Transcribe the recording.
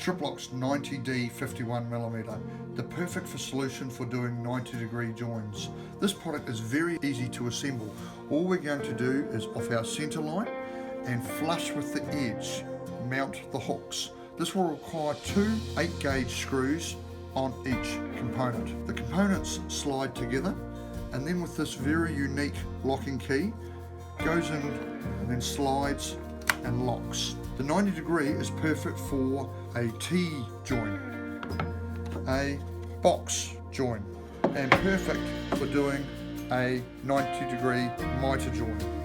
Striplox 90D 51mm, the perfect solution for doing 90-degree joins. This product is very easy to assemble. All we're going to do is off our center line and flush with the edge, mount the hooks. This will require two 8-gauge screws on each component. The components slide together, and then with this very unique locking key, goes in and then slides and locks. The 90-degree is perfect for a T-join, a box join, and perfect for doing a 90-degree mitre join.